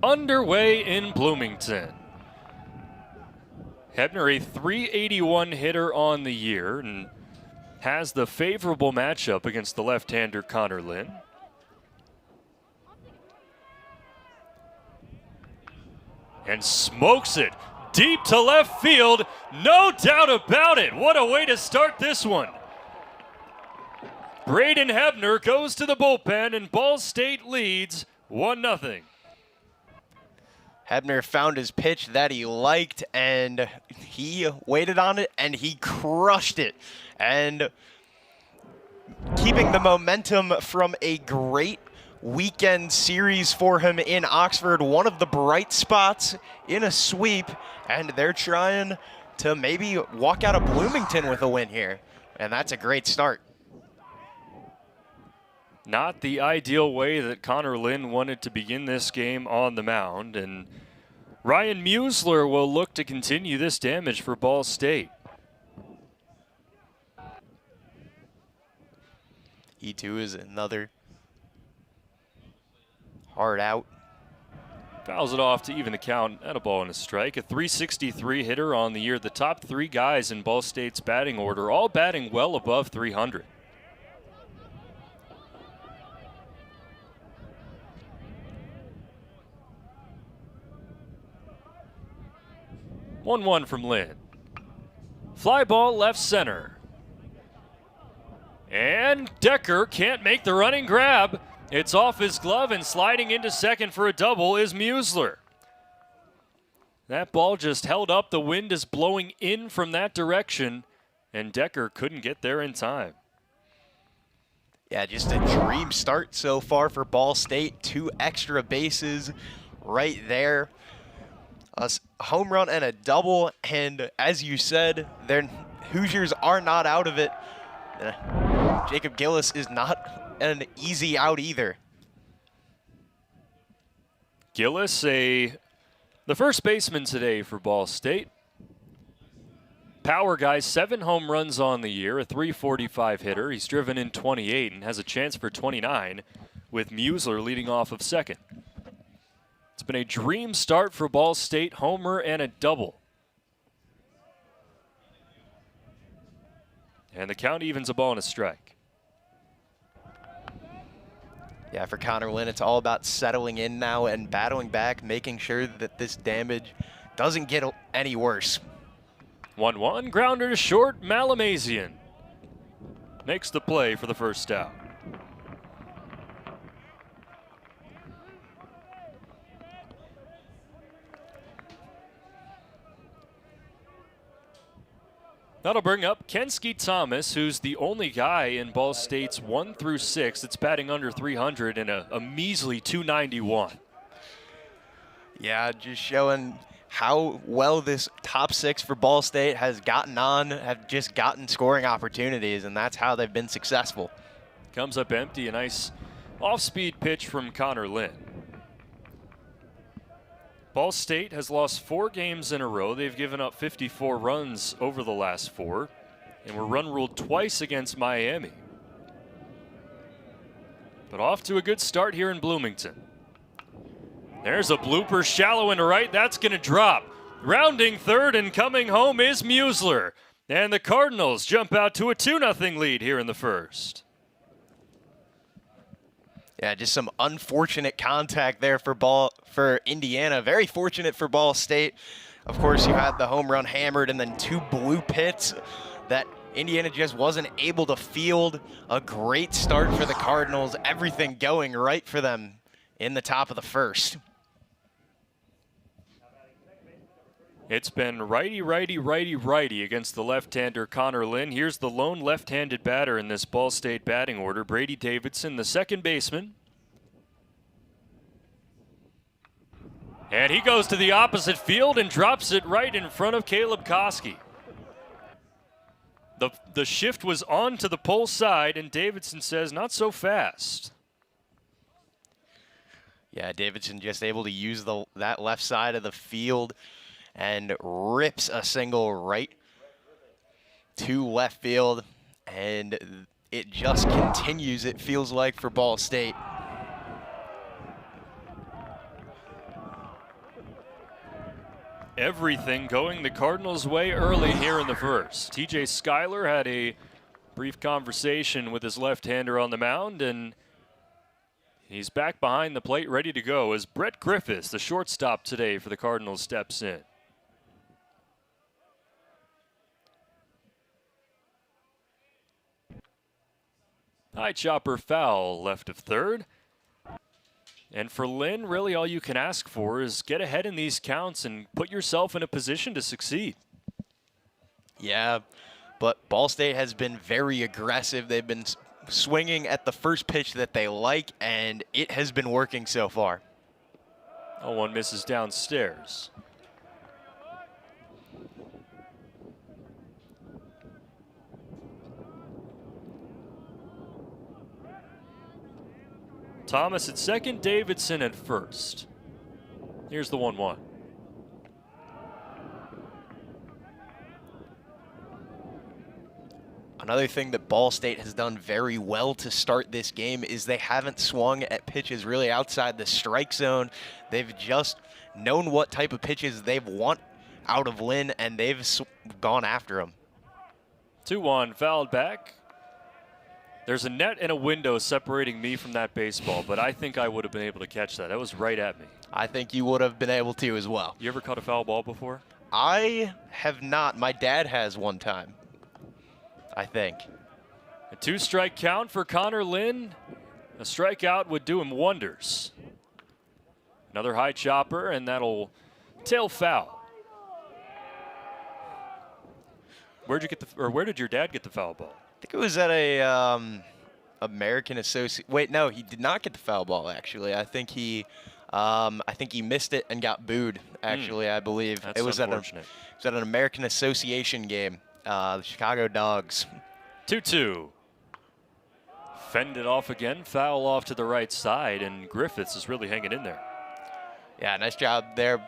underway in Bloomington. Hebner, a .381 hitter on the year, and has the favorable matchup against the left-hander Connor Lynn. And smokes it deep to left field. No doubt about it. What a way to start this one. Braden Hebner goes to the bullpen, and Ball State leads 1-0. Hebner found his pitch that he liked, and he waited on it, and he crushed it. And keeping the momentum from a great weekend series for him in Oxford, one of the bright spots in a sweep, and they're trying to maybe walk out of Bloomington with a win here, and that's a great start. Not the ideal way that Connor Lynn wanted to begin this game on the mound, and Ryan Musler will look to continue this damage for Ball State. He too is another hard out. Fouls it off to even the count and a ball and a strike. A .363 hitter on the year. The top three guys in Ball State's batting order, all batting well above 300. One from Lynn. Fly ball left center. And Decker can't make the running grab. It's off his glove, and sliding into second for a double is Musler. That ball just held up. The wind is blowing in from that direction, and Decker couldn't get there in time. Yeah, just a dream start so far for Ball State. 2 extra bases right there. A home run and a double, and as you said, their Hoosiers are not out of it. Jacob Gillis is not an easy out either. Gillis, the first baseman today for Ball State. Power guy, 7 home runs on the year, a .345 hitter. He's driven in 28 and has a chance for 29 with Musler leading off of second. It's been a dream start for Ball State, homer and a double. And the count evens a ball and a strike. Yeah, for Connor Lynn, it's all about settling in now and battling back, making sure that this damage doesn't get any worse. 1-1, grounder to short, Malamazian makes the play for the first out. That'll bring up Kenski Thomas, who's the only guy in Ball State's 1 through 6 that's batting under 300 and a measly .291. Yeah, just showing how well this top 6 for Ball State has just gotten scoring opportunities, and that's how they've been successful. Comes up empty, a nice off-speed pitch from Connor Lynn. Ball State has lost 4 games in a row. They've given up 54 runs over the last 4, and were run ruled twice against Miami. But off to a good start here in Bloomington. There's a blooper, shallow into right. That's going to drop. Rounding third and coming home is Musler. And the Cardinals jump out to a 2-0 lead here in the first. Yeah, just some unfortunate contact there for Indiana. Very fortunate for Ball State. Of course, you had the home run hammered and then 2 blue pits that Indiana just wasn't able to field. A great start for the Cardinals. Everything going right for them in the top of the first. It's been righty, righty, righty, righty against the left-hander Connor Lynn. Here's the lone left-handed batter in this Ball State batting order, Brady Davidson, the second baseman. And he goes to the opposite field and drops it right in front of Caleb Koski. The shift was on to the pole side, and Davidson says, not so fast. Yeah, Davidson just able to use that left side of the field and rips a single right to left field, and it just continues, it feels like, for Ball State. everything going the Cardinals' way early here in the first. TJ Schuyler had a brief conversation with his left-hander on the mound, and he's back behind the plate ready to go as Brett Griffiths, the shortstop today for the Cardinals, steps in. High chopper foul left of third. And for Lynn, really all you can ask for is get ahead in these counts and put yourself in a position to succeed. Yeah, but Ball State has been very aggressive. They've been swinging at the first pitch that they like, and it has been working so far. Oh, one misses downstairs. Thomas at second, Davidson at first. Here's the 1-1. Another thing that Ball State has done very well to start this game is they haven't swung at pitches really outside the strike zone. They've just known what type of pitches they want out of Lynn, and they've gone after them. 2-1, fouled back. There's a net and a window separating me from that baseball, but I think I would have been able to catch that. That was right at me. I think you would have been able to as well. You ever caught a foul ball before? I have not. My dad has one time, I think. A 2-strike count for Connor Lynn. A strikeout would do him wonders. Another high chopper, and that'll tail foul. Where did your dad get the foul ball? I think it was at a American Association. Wait, no, he did not get the foul ball. Actually, I think he missed it and got booed. Actually, I believe That's it was unfortunate. It was at an American Association game. The Chicago Dogs. 2-2. Fended off again. Foul off to the right side, and Griffiths is really hanging in there. Yeah, nice job there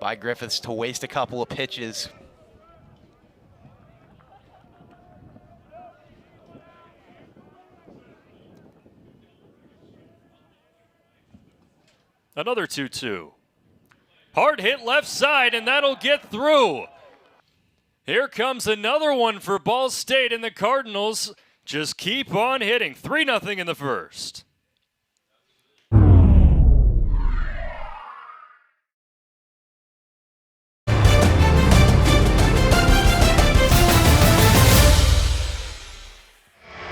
by Griffiths to waste a couple of pitches. Another 2-2. Hard hit left side, and that'll get through. Here comes another one for Ball State, and the Cardinals just keep on hitting. 3-0 in the first.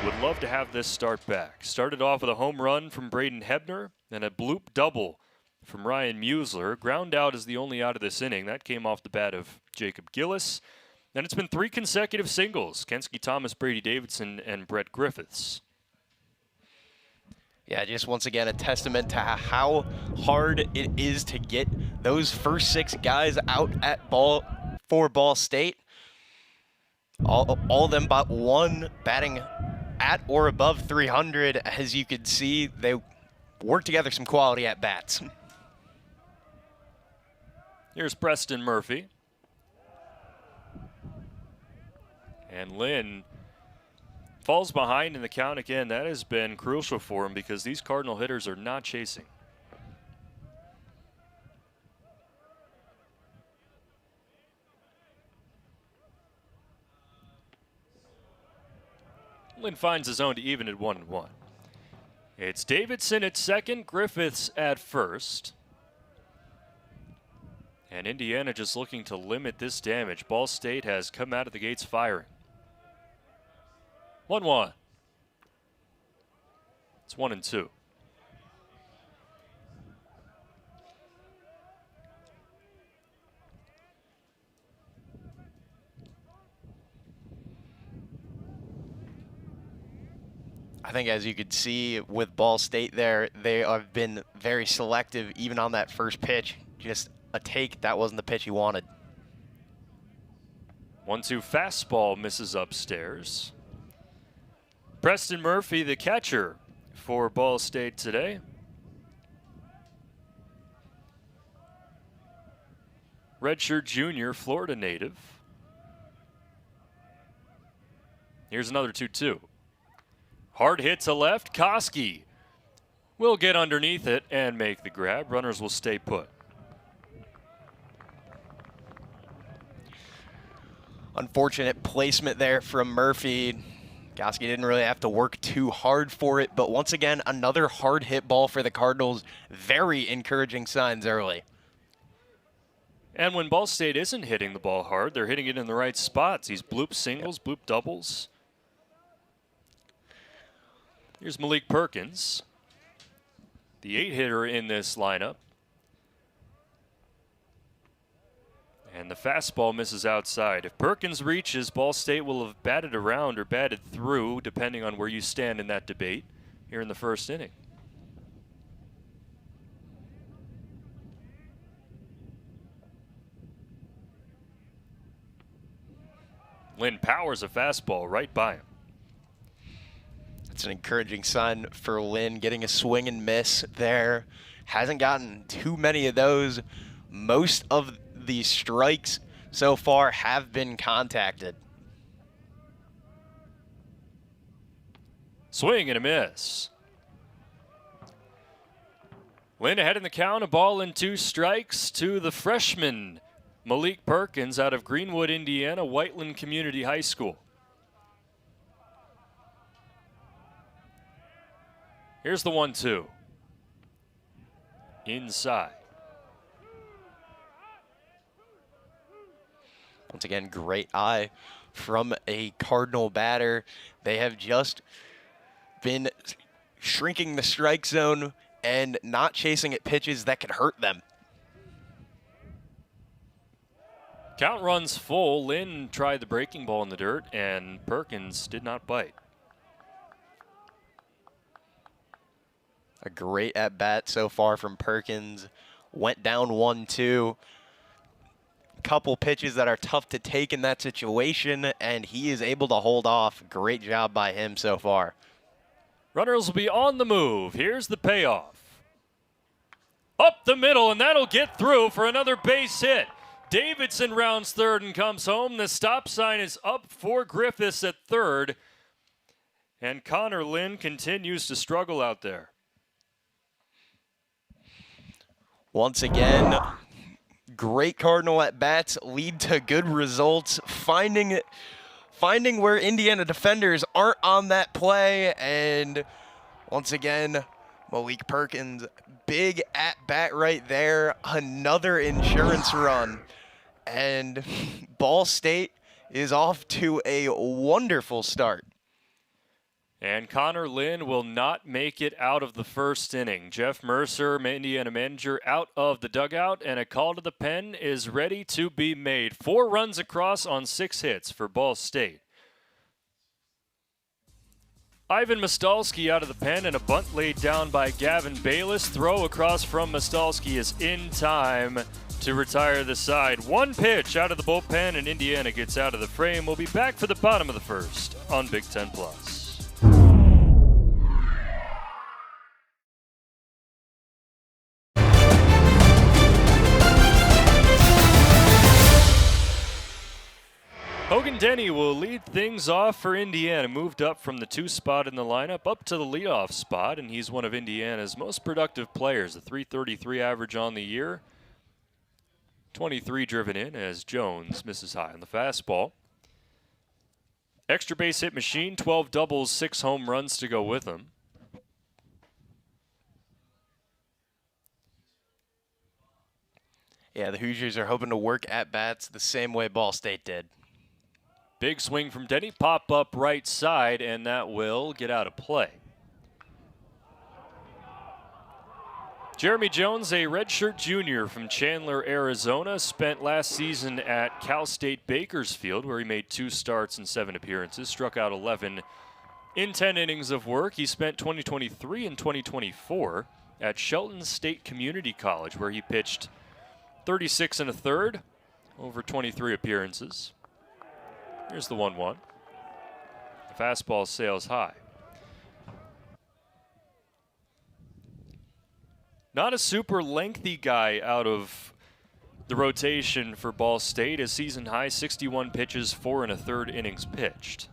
Would love to have this start back. Started off with a home run from Braden Hebner, then a bloop double from Ryan Musler. Ground out is the only out of this inning. That came off the bat of Jacob Gillis. Then it's been 3 consecutive singles. Kensky Thomas, Brady Davidson, and Brett Griffiths. Yeah, just once again a testament to how hard it is to get those first 6 guys out at for Ball State. All of them but one batting at or above 300. As you can see, they work together some quality at bats. Here's Preston Murphy. And Lynn falls behind in the count again. That has been crucial for him because these Cardinal hitters are not chasing. Lynn finds his own to even at 1-1. It's Davidson at second, Griffiths at first. And Indiana just looking to limit this damage. Ball State has come out of the gates firing. 1-1. It's 1-2. I think as you could see with Ball State there, they have been very selective even on that first pitch. Just a take, that wasn't the pitch he wanted. 1-2 fastball misses upstairs. Preston Murphy, the catcher for Ball State today. Redshirt junior, Florida native. Here's another 2-2. Hard hit to left. Koski will get underneath it and make the grab. Runners will stay put. Unfortunate placement there from Murphy. Goski didn't really have to work too hard for it, but once again, another hard hit ball for the Cardinals. Very encouraging signs early. And when Ball State isn't hitting the ball hard, they're hitting it in the right spots. These bloop singles, bloop doubles. Here's Malik Perkins, the 8-hitter in this lineup. And the fastball misses outside. If Perkins reaches, Ball State will have batted around or batted through, depending on where you stand in that debate here in the first inning. Lynn powers a fastball right by him. That's an encouraging sign for Lynn, getting a swing and miss there. Hasn't gotten too many of those. Most of the strikes so far have been contacted. Swing and a miss. Lynn ahead in the count, a ball and 2 strikes to the freshman Malik Perkins out of Greenwood, Indiana, Whiteland Community High School. Here's the 1-2. Inside. Once again, great eye from a Cardinal batter. They have just been shrinking the strike zone and not chasing at pitches that could hurt them. Count runs full. Lynn tried the breaking ball in the dirt, and Perkins did not bite. A great at-bat so far from Perkins. Went down 1-2. Couple pitches that are tough to take in that situation, and he is able to hold off. Great job by him so far. Runners will be on the move. Here's the payoff. Up the middle, and that'll get through for another base hit. Davidson rounds third and comes home. The stop sign is up for Griffiths at third. And Connor Lynn continues to struggle out there. Once again, great Cardinal at-bats lead to good results. Finding where Indiana defenders aren't on that play. And once again, Malik Perkins, big at-bat right there. Another insurance run. And Ball State is off to a wonderful start. And Connor Lynn will not make it out of the first inning. Jeff Mercer, Indiana manager, out of the dugout, and a call to the pen is ready to be made. 4 runs across on 6 hits for Ball State. Ivan Mostalski out of the pen, and a bunt laid down by Gavin Bayless. Throw across from Mostalski is in time to retire the side. 1 pitch out of the bullpen, and Indiana gets out of the frame. We'll be back for the bottom of the first on Big Ten Plus. Hogan Denny will lead things off for Indiana. Moved up from the 2 spot in the lineup up to the leadoff spot, and he's one of Indiana's most productive players. A .333 average on the year. 23 driven in as Jones misses high on the fastball. Extra base hit machine, 12 doubles, 6 home runs to go with him. Yeah, the Hoosiers are hoping to work at-bats the same way Ball State did. Big swing from Denny, pop up right side, and that will get out of play. Jeremy Jones, a redshirt junior from Chandler, Arizona, spent last season at Cal State Bakersfield, where he made 2 starts and 7 appearances, struck out 11 in 10 innings of work. He spent 2023 and 2024 at Shelton State Community College, where he pitched 36 1/3 over 23 appearances. Here's the 1-1. The fastball sails high. Not a super lengthy guy out of the rotation for Ball State. A season high 61 pitches, 4 1/3 innings pitched.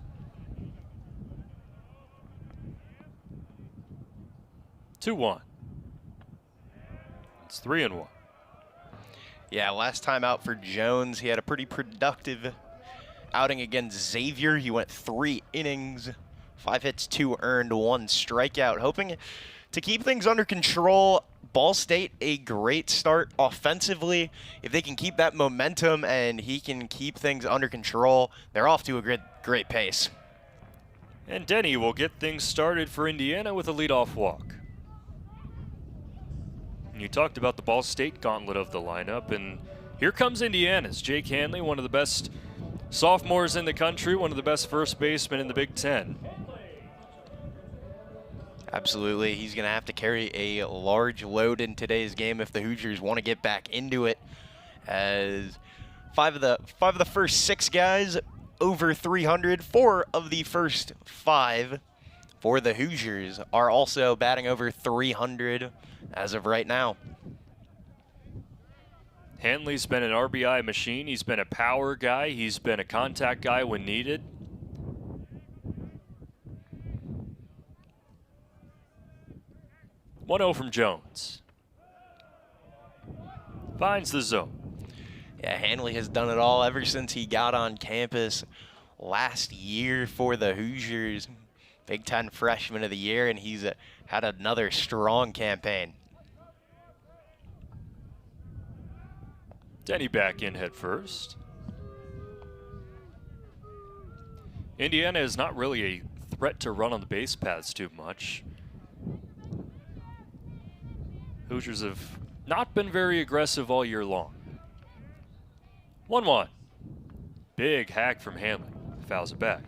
Two-one. It's 3-1. Yeah, last time out for Jones, he had a pretty productive outing against Xavier. He went 3 innings, 5 hits, 2 earned, 1 strikeout, hoping to keep things under control. Ball State, a great start offensively. If they can keep that momentum and he can keep things under control, they're off to a great pace. And Denny will get things started for Indiana with a leadoff walk. You talked about the Ball State gauntlet of the lineup, and here comes Indiana's Jake Hanley, one of the best sophomores in the country, one of the best first basemen in the Big Ten. Absolutely. He's going to have to carry a large load in today's game if the Hoosiers want to get back into it, as five of the first 6 guys over 300. 4 of the first 5 for the Hoosiers are also batting over 300 as of right now. Hanley's been an RBI machine. He's been a power guy. He's been a contact guy when needed. .1-0 from Jones. Finds the zone. Yeah, Hanley has done it all ever since he got on campus last year for the Hoosiers. Big Ten Freshman of the Year, and he's had another strong campaign. Denny back in head first. Indiana is not really a threat to run on the base paths too much. Hoosiers have not been very aggressive all year long. 1-1. Big hack from Hanley. Fouls it back.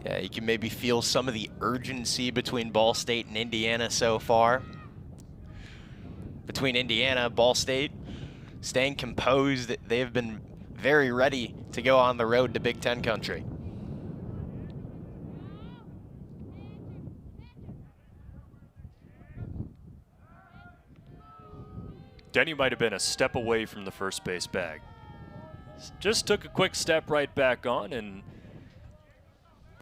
Yeah, you can maybe feel some of the urgency between Ball State and Indiana so far. Between Indiana, Ball State, staying composed. They have been very ready to go on the road to Big Ten country. Denny might have been a step away from the first base bag. Just took a quick step right back on, and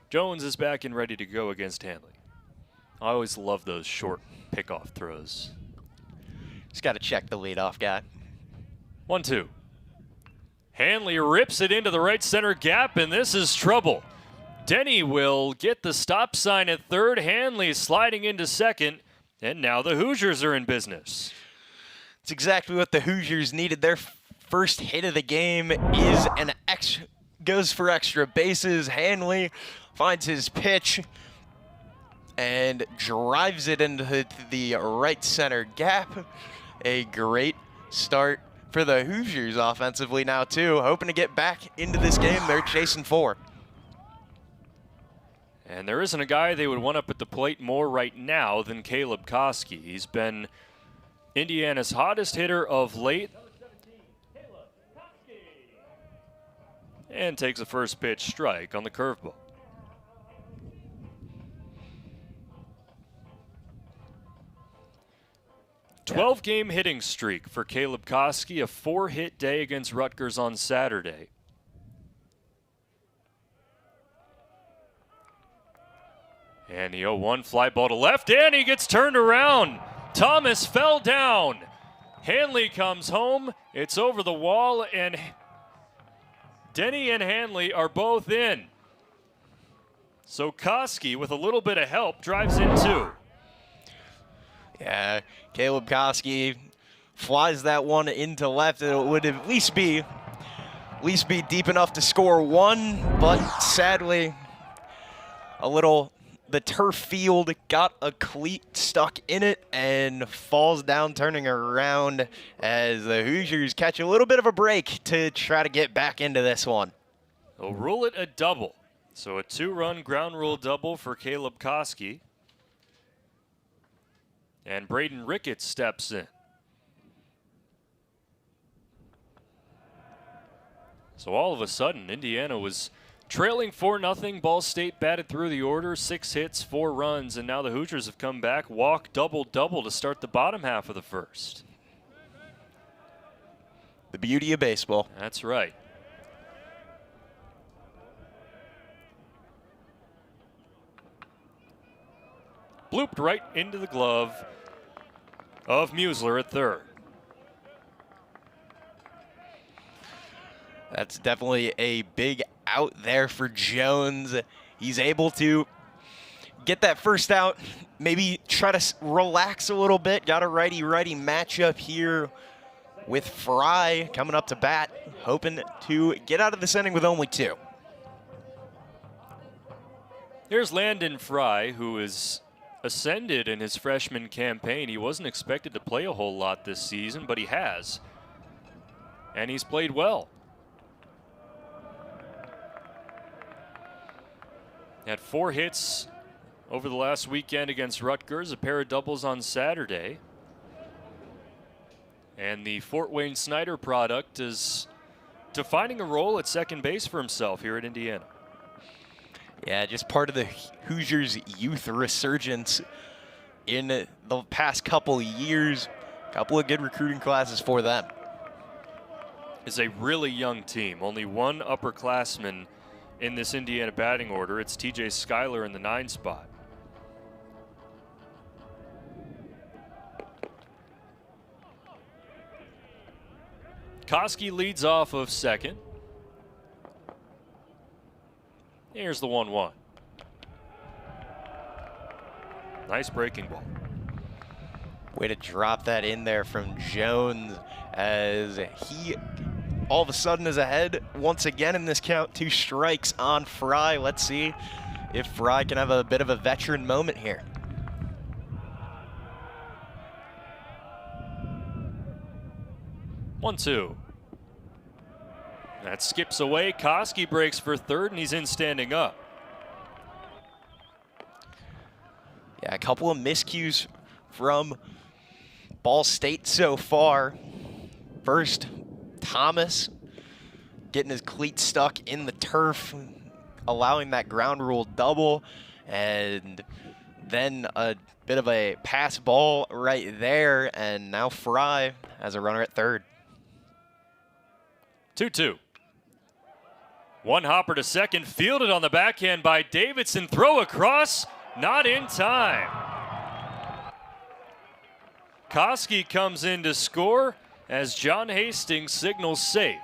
Jones is back and ready to go against Hanley. I always love those short pickoff throws. Just got to check the leadoff guy. 1-2. Hanley rips it into the right center gap, and this is trouble. Denny will get the stop sign at third. Hanley sliding into second, and now the Hoosiers are in business. It's exactly what the Hoosiers needed. Their first hit of the game goes for extra bases. Hanley finds his pitch and drives it into the right center gap. A great start for the Hoosiers offensively now too. Hoping to get back into this game. They're chasing 4. And there isn't a guy they would want up at the plate more right now than Caleb Koski. He's been Indiana's hottest hitter of late. And takes a first pitch strike on the curveball. Yeah. 12-game hitting streak for Caleb Koski, a 4-hit day against Rutgers on Saturday. And the 0-1 fly ball to left, and he gets turned around. Thomas fell down. Hanley comes home. It's over the wall, and Denny and Hanley are both in. So Koski, with a little bit of help, drives in 2. Yeah, Caleb Koski flies that one into left. It would at least be deep enough to score 1, but sadly, the turf field got a cleat stuck in it and falls down, turning around as the Hoosiers catch a little bit of a break to try to get back into this one. They'll rule it a double. So a 2-run ground rule double for Caleb Koski. And Braden Ricketts steps in. So all of a sudden, Indiana was trailing 4-0. Ball State batted through the order, 6 hits, 4 runs, and now the Hoosiers have come back, walk double-double to start the bottom half of the first. The beauty of baseball. That's right. Blooped right into the glove of Musler at third. That's definitely a big out there for Jones. He's able to get that first out, maybe try to relax a little bit. Got a righty-righty matchup here with Fry coming up to bat, hoping to get out of this inning with only 2. Here's Landon Fry, who is ascended in his freshman campaign. He wasn't expected to play a whole lot this season, but he has. And he's played well. Had 4 hits over the last weekend against Rutgers, a pair of doubles on Saturday. And the Fort Wayne Snyder product is defining a role at second base for himself here at Indiana. Yeah, just part of the Hoosiers' youth resurgence in the past couple of years. Couple of good recruiting classes for them. It's a really young team. Only one upperclassman in this Indiana batting order. It's TJ Schuyler in the 9 spot. Koski leads off of second. Here's the 1-1. Nice breaking ball. Way to drop that in there from Jones as he all of a sudden is ahead once again in this count. 2 strikes on Fry. Let's see if Fry can have a bit of a veteran moment here. One, 2. That skips away. Koski breaks for third, and he's in standing up. Yeah, a couple of miscues from Ball State so far. First, Thomas getting his cleat stuck in the turf, allowing that ground rule double, and then a bit of a pass ball right there, and now Fry has a runner at third. 2-2. One hopper to second, fielded on the backhand by Davidson. Throw across, not in time. Koski comes in to score as John Hastings signals safe.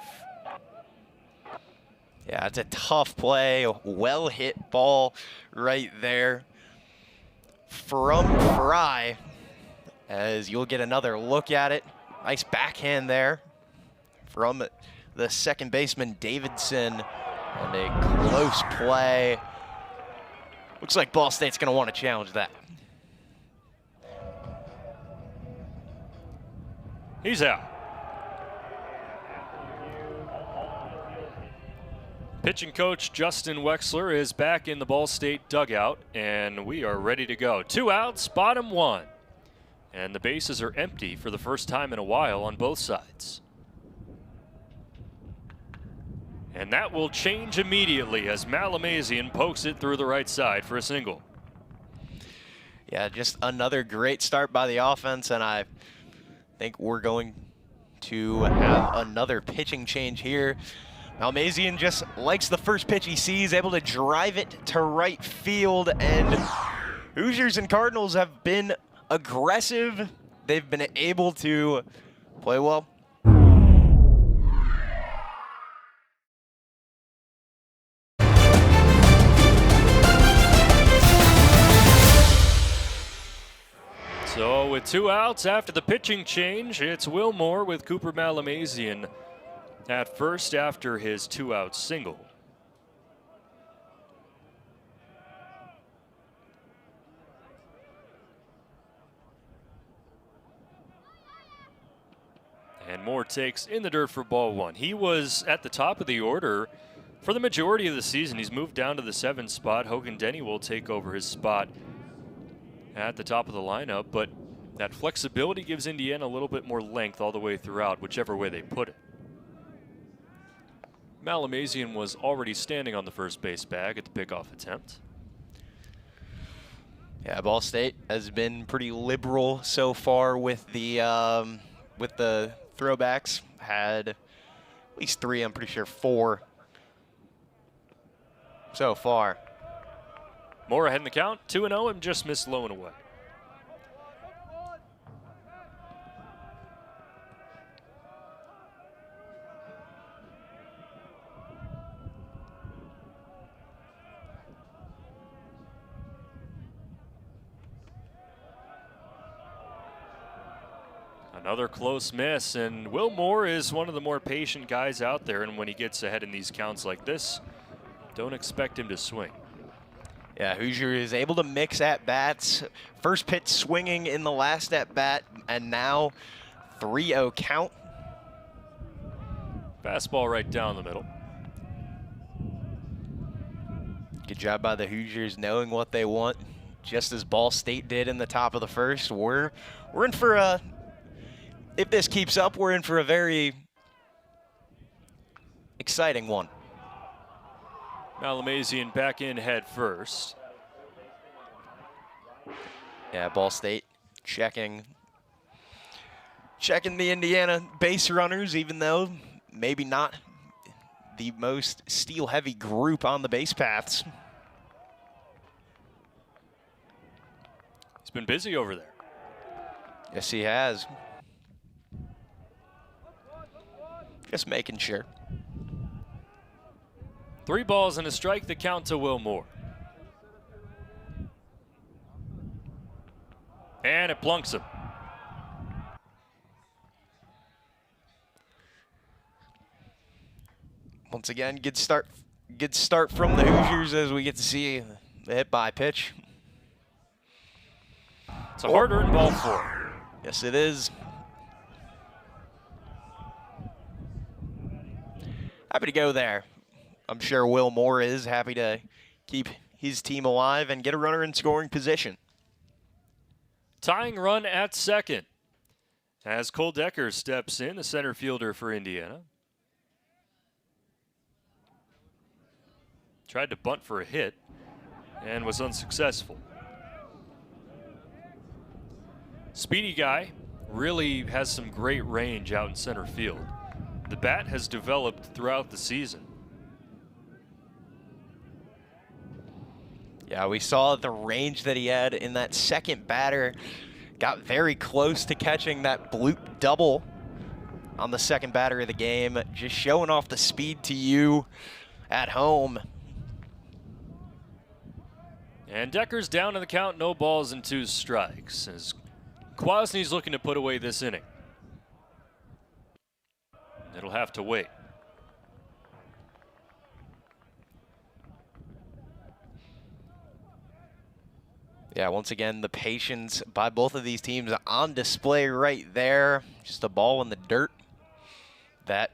Yeah, it's a tough play, well hit ball right there from Fry, as you'll get another look at it. Nice backhand there from the second baseman Davidson, and a close play. Looks like Ball State's going to want to challenge that. He's out. Pitching coach Justin Wexler is back in the Ball State dugout, and we are ready to go. 2 outs, bottom 1. And the bases are empty for the first time in a while on both sides. And that will change immediately as Malamazian pokes it through the right side for a single. Yeah, just another great start by the offense, and I think we're going to have another pitching change here. Malamazian just likes the first pitch he sees, able to drive it to right field, and Hoosiers and Cardinals have been aggressive. They've been able to play well. So with 2 outs after the pitching change, it's Wilmore with Cooper Malamazian at first after his 2-out single. And Moore takes in the dirt for ball 1. He was at the top of the order for the majority of the season. He's moved down to the 7th spot. Hogan Denny will take over his spot at the top of the lineup, but that flexibility gives Indiana a little bit more length all the way throughout, whichever way they put it. Malamazian was already standing on the first base bag at the pickoff attempt. Yeah, Ball State has been pretty liberal so far with the throwbacks. Had at least 3, I'm pretty sure 4 so far. Moore ahead in the count, 2-0, and just missed low and away. Another close miss, and Will Moore is one of the more patient guys out there, and when he gets ahead in these counts like this, don't expect him to swing. Yeah, Hoosier is able to mix at-bats. First pitch swinging in the last at-bat, and now 3-0 count. Fastball right down the middle. Good job by the Hoosiers knowing what they want, just as Ball State did in the top of the first. We're in for a, if this keeps up, we're in for a very exciting one. Malamazian back in head first. Yeah, Ball State checking the Indiana base runners, even though maybe not the most steel-heavy group on the base paths. He's been busy over there. Yes, he has. Just making sure. 3 balls and a strike, the count to Will Moore. And it plunks him. Once again, good start from the Hoosiers as we get to see the hit-by pitch. It's a hard-earned ball 4. Yes, it is. Happy to go there. I'm sure Will Moore is happy to keep his team alive and get a runner in scoring position. Tying run at second as Cole Decker steps in, the center fielder for Indiana. Tried to bunt for a hit and was unsuccessful. Speedy guy, really has some great range out in center field. The bat has developed throughout the season. Yeah, we saw the range that he had in that second batter. Got very close to catching that bloop double on the second batter of the game. Just showing off the speed to you at home. And Decker's down in the count, no balls and 2 strikes, as Kwasny's looking to put away this inning. It'll have to wait. Yeah, once again, the patience by both of these teams on display right there. Just a ball in the dirt that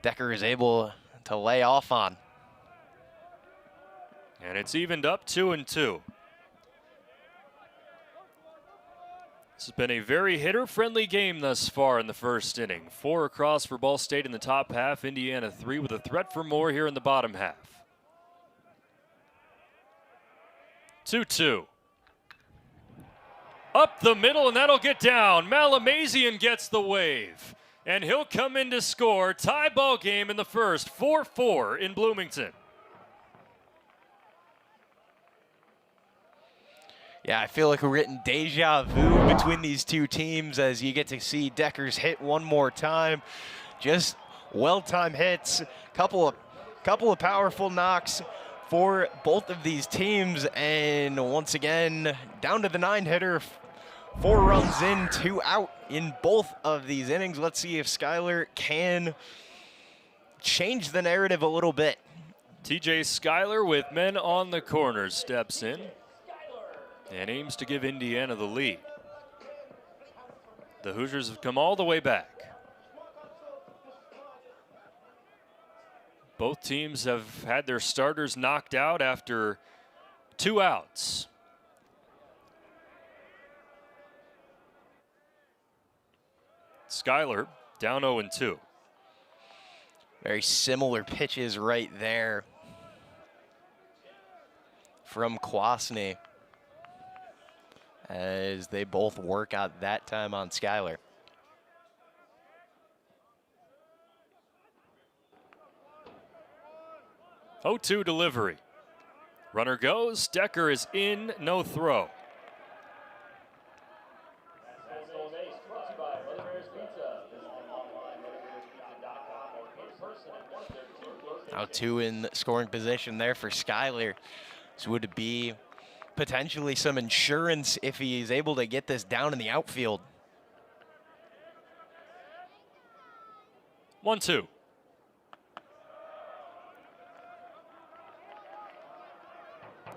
Decker is able to lay off on. And it's evened up 2-2. This has been a very hitter-friendly game thus far in the first inning. 4 across for Ball State in the top half. Indiana 3 with a threat for more here in the bottom half. 2-2. Up the middle, and that'll get down. Malamazian gets the wave. And he'll come in to score. Tie ball game in the first. 4-4 in Bloomington. Yeah, I feel like we're getting deja vu between these two teams as you get to see Decker's hit one more time. Just well-timed hits, couple of powerful knocks for both of these teams, and once again, down to the 9-hitter. 4 runs in, 2 out in both of these innings. Let's see if Schuyler can change the narrative a little bit. TJ Schuyler with men on the corners steps in and aims to give Indiana the lead. The Hoosiers have come all the way back. Both teams have had their starters knocked out after 2 outs. Schuyler down 0-2. Very similar pitches right there from Kwasny as they both work out that time on Schuyler. Oh, 2 delivery. Runner goes. Decker is in. No throw. Now 2 in scoring position there for Schuyler. So would it be potentially some insurance if he is able to get this down in the outfield? 1-2.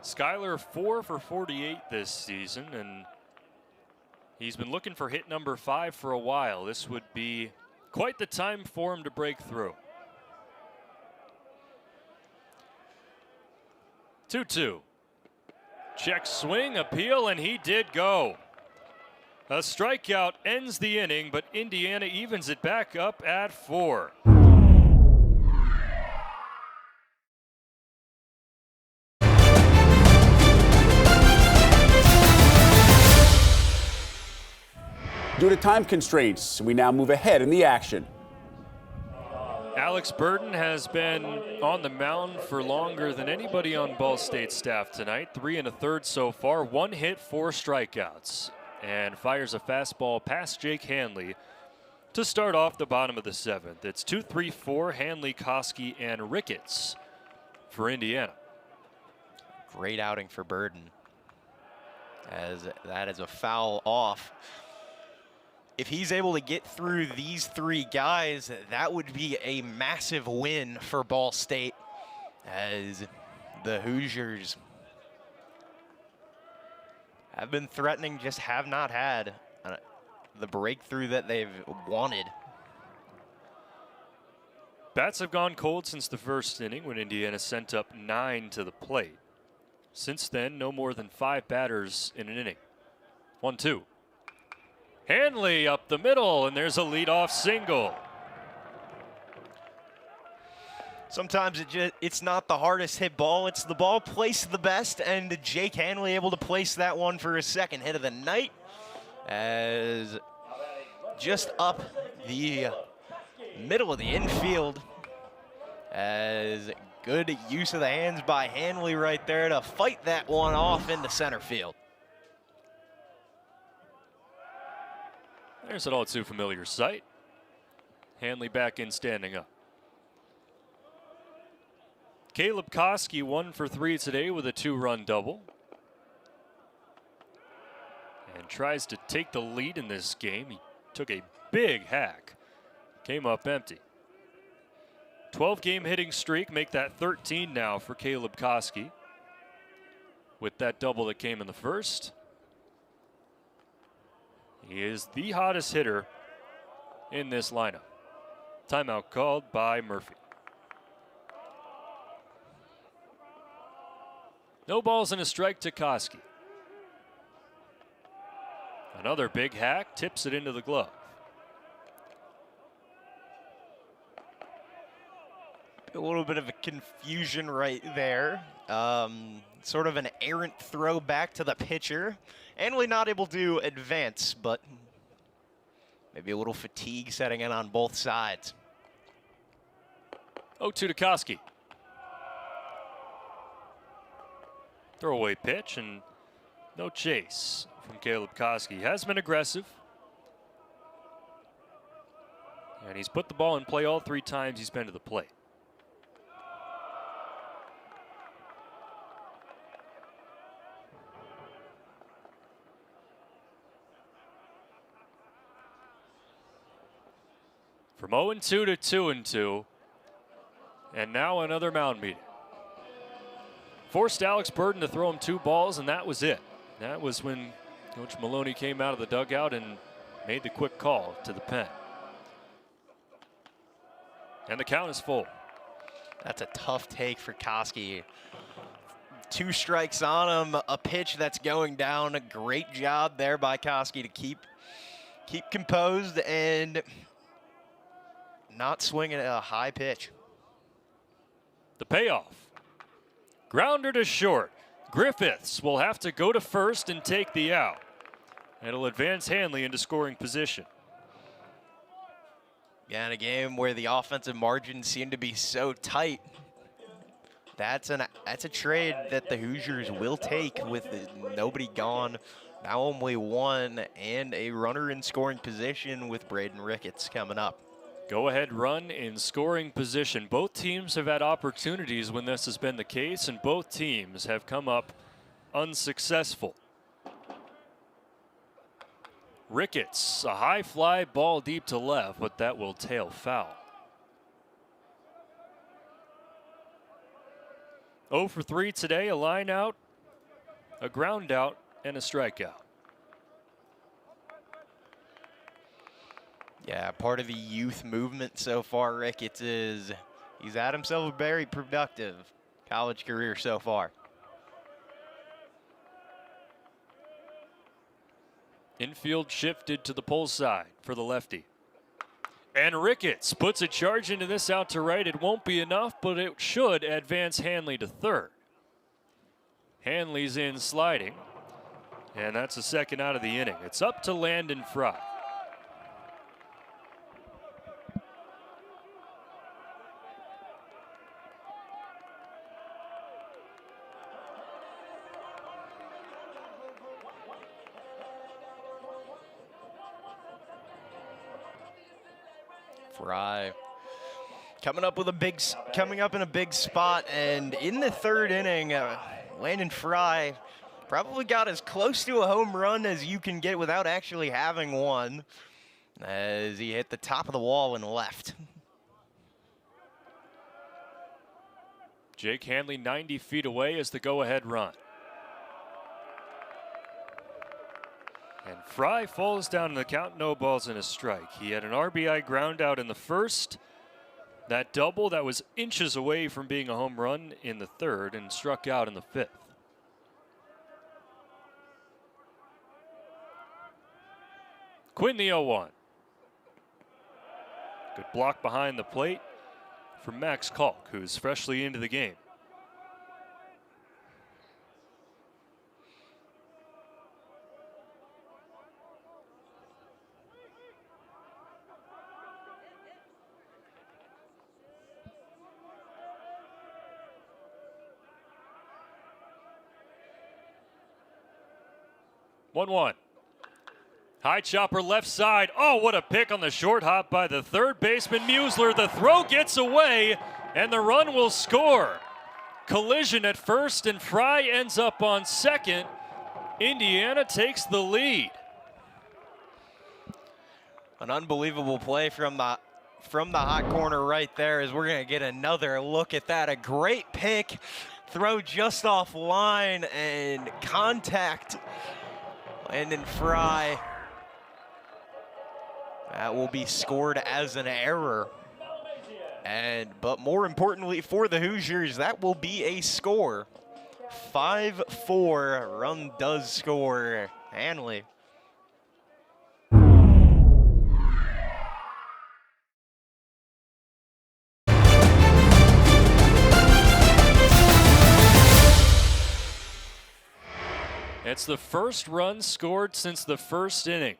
Skyler 4 for 48 this season, and he's been looking for hit number 5 for a while. This would be quite the time for him to break through. 2-2. Check swing, appeal, and he did go. A strikeout ends the inning, but Indiana evens it back up at 4. Due to time constraints, we now move ahead in the action. Alex Burton has been on the mound for longer than anybody on Ball State staff tonight. 3 1/3 so far, 1 hit, 4 strikeouts, and fires a fastball past Jake Hanley to start off the bottom of the 7th. It's 2-3-4, Hanley, Koski, and Ricketts for Indiana. Great outing for Burton, as that is a foul off. If he's able to get through these 3 guys, that would be a massive win for Ball State, as the Hoosiers have been threatening, just have not had the breakthrough that they've wanted. Bats have gone cold since the first inning when Indiana sent up 9 to the plate. Since then, no more than 5 batters in an inning. 1-2. Hanley up the middle, and there's a leadoff single. Sometimes it's not the hardest hit ball, it's the ball placed the best, and Jake Hanley able to place that one for his second hit of the night, as just up the middle of the infield, as good use of the hands by Hanley right there to fight that one off into center field. There's an all too familiar sight. Hanley back in, standing up. Caleb Koski 1 for 3 today with a 2-run double. And tries to take the lead in this game. He took a big hack. Came up empty. 12-game hitting streak, make that 13 now for Caleb Koski. With that double that came in the first. He is the hottest hitter in this lineup. Timeout called by Murphy. No balls and a strike to Koski. Another big hack, tips it into the glove. A little bit of a confusion right there. Sort of an errant throw back to the pitcher. Hanley not able to advance, but maybe a little fatigue setting in on both sides. 0-2 to Koski. Throwaway pitch and no chase from Caleb Koski. Has been aggressive. And he's put the ball in play all 3 times he's been to the plate. From 0-2 to 2-2. And now another mound meeting. Forced Alex Burton to throw him 2 balls, and that was it. That was when Coach Maloney came out of the dugout and made the quick call to the pen. And the count is full. That's a tough take for Koski. 2 strikes on him, a pitch that's going down. A great job there by Koski to keep composed and not swing at a high pitch. The payoff. Grounder to short. Griffiths will have to go to first and take the out. It'll advance Hanley into scoring position. Yeah, in a game where the offensive margins seem to be so tight, that's a trade that the Hoosiers will take with nobody gone. Now only 1 and a runner in scoring position with Braden Ricketts coming up. Go ahead run in scoring position. Both teams have had opportunities when this has been the case, and both teams have come up unsuccessful. Ricketts, a high fly ball deep to left, but that will tail foul. 0 for 3 today, a line out, a ground out, and a strikeout. Yeah, part of the youth movement so far, Ricketts, is he's had himself a very productive college career so far. Infield shifted to the pull side for the lefty. And Ricketts puts a charge into this out to right. It won't be enough, but it should advance Hanley to third. Hanley's in sliding, and that's the second out of the inning. It's up to Landon Fry. Fry coming up in a big spot, and in the third inning, Landon Fry probably got as close to a home run as you can get without actually having one, as he hit the top of the wall and left. Jake Hanley 90 feet away as the go-ahead run. And Fry falls down in the count, no balls and a strike. He had an RBI ground out in the first. That double that was inches away from being a home run in the third and struck out in the fifth. Quinn the 0-1. Good block behind the plate from Max Kalk, who's freshly into the game. One. High chopper left side. Oh, what a pick on the short hop by the third baseman, Musler. The throw gets away, and the run will score. Collision at first, and Fry ends up on second. Indiana takes the lead. An unbelievable play from the hot corner right there, as we're going to get another look at that. A great pick, throw just off line, and contact. Landon Fry. That will be scored as an error. But more importantly for the Hoosiers, that will be a score. 5-4, run does score. Hanley. It's the first run scored since the first inning.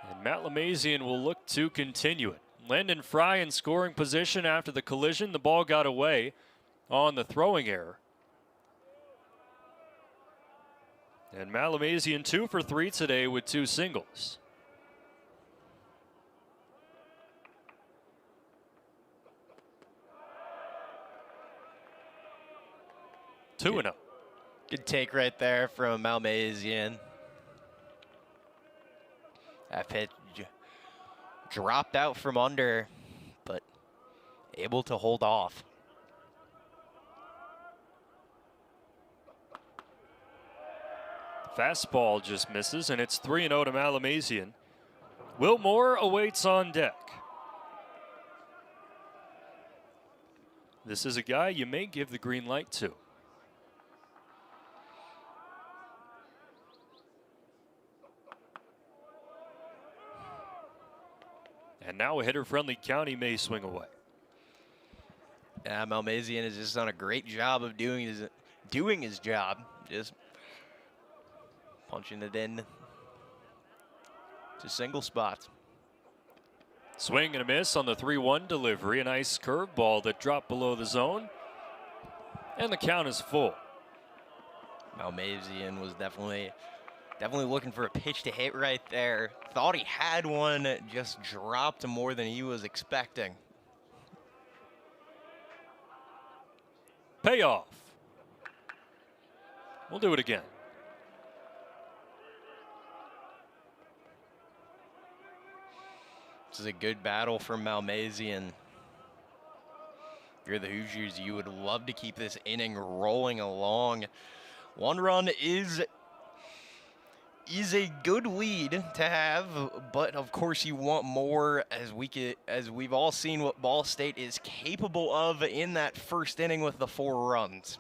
And Matt Lamazian will look to continue it. Landon Fry in scoring position after the collision. The ball got away on the throwing error. And Matt Lamazian 2 for 3 today with 2 singles. Two and 0. Good take right there from Malmazian. That pitch dropped out from under, but able to hold off. Fastball just misses, and it's 3-0 to Malamazian. Will Moore awaits on deck. This is a guy you may give the green light to. And now a hitter-friendly count, he may swing away. Yeah, Malmazian has just done a great job of doing his job, just punching it in to single spots. Swing and a miss on the 3-1 delivery. A nice curveball that dropped below the zone. And the count is full. Malmazian was definitely looking for a pitch to hit right there. Thought he had one, just dropped more than he was expecting. Payoff. We'll do it again. This is a good battle from Malmazian. If you're the Hoosiers, you would love to keep this inning rolling along. 1 run is a good lead to have, but of course you want more, as we've all seen what Ball State is capable of in that first inning with the 4 runs.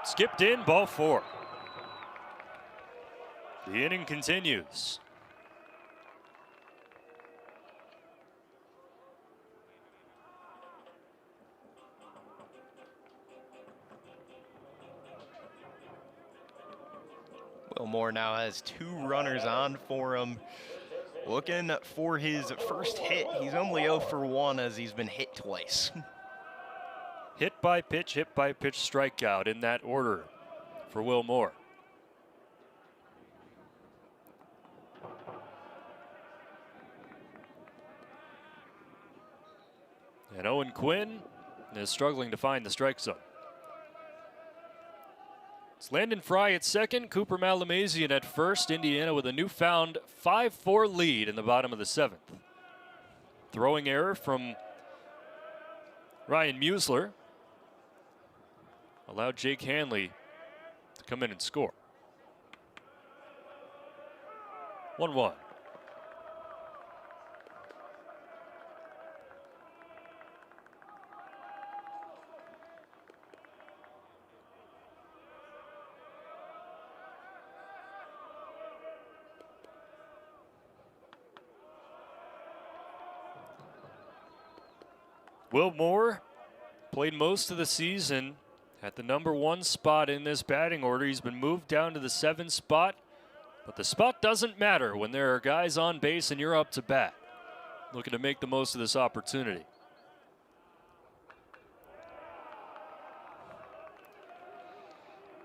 Skipped in, ball 4. The inning continues. Wilmore now has 2 runners on for him. Looking for his first hit. He's only 0 for 1 as he's been hit twice. Hit by pitch, strikeout in that order for Wilmore. And Owen Quinn is struggling to find the strike zone. It's Landon Fry at second, Cooper Malamazian at first. Indiana with a newfound 5-4 lead in the bottom of the 7th. Throwing error from Ryan Musler allowed Jake Hanley to come in and score. 1-1. Wilmore played most of the season at the #1 spot in this batting order. He's been moved down to the 7th spot, but the spot doesn't matter when there are guys on base and you're up to bat. Looking to make the most of this opportunity.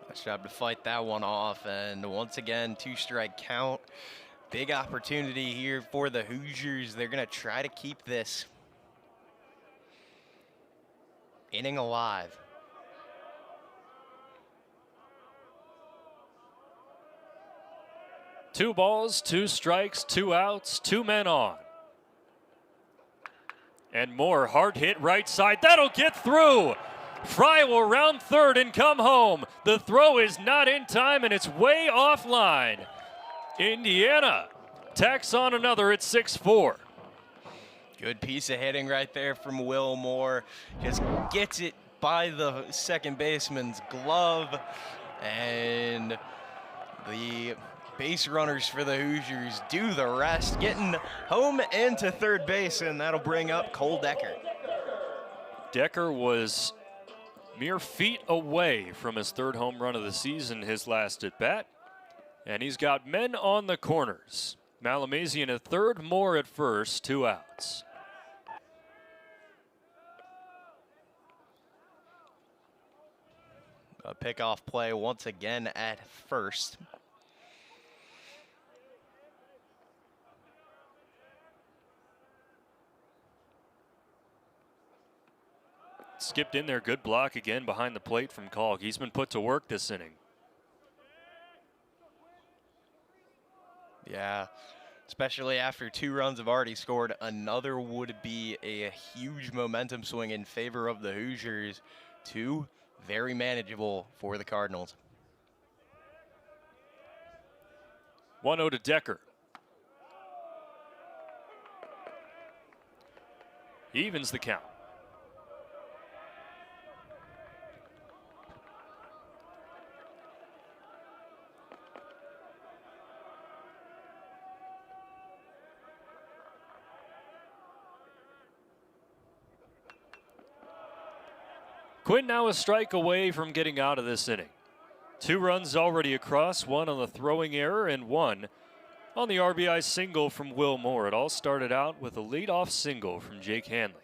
Nice job to fight that one off, and once again, 2-strike count. Big opportunity here for the Hoosiers. They're going to try to keep this inning alive. Two balls, 2 strikes, 2 outs, 2 men on. And more hard hit right side. That'll get through. Fry will round third and come home. The throw is not in time and it's way offline. Indiana tacks on another at 6-4. Good piece of hitting right there from Wilmore. Just gets it by the second baseman's glove. And the base runners for the Hoosiers do the rest, getting home and to third base, and that'll bring up Cole Decker. Decker was mere feet away from his 3rd home run of the season, his last at bat. And he's got men on the corners. Malamazian at third, Moore at first, 2 outs. A pickoff play once again at first. Skipped in there, good block again behind the plate from Kalk. He's been put to work this inning. Yeah, especially after 2 runs have already scored. Another would be a huge momentum swing in favor of the Hoosiers. 2 very manageable for the Cardinals. 1-0 to Decker. Evens the count. Quinn now a strike away from getting out of this inning. 2 runs already across, 1 on the throwing error and 1 on the RBI single from Will Moore. It all started out with a leadoff single from Jake Hanley.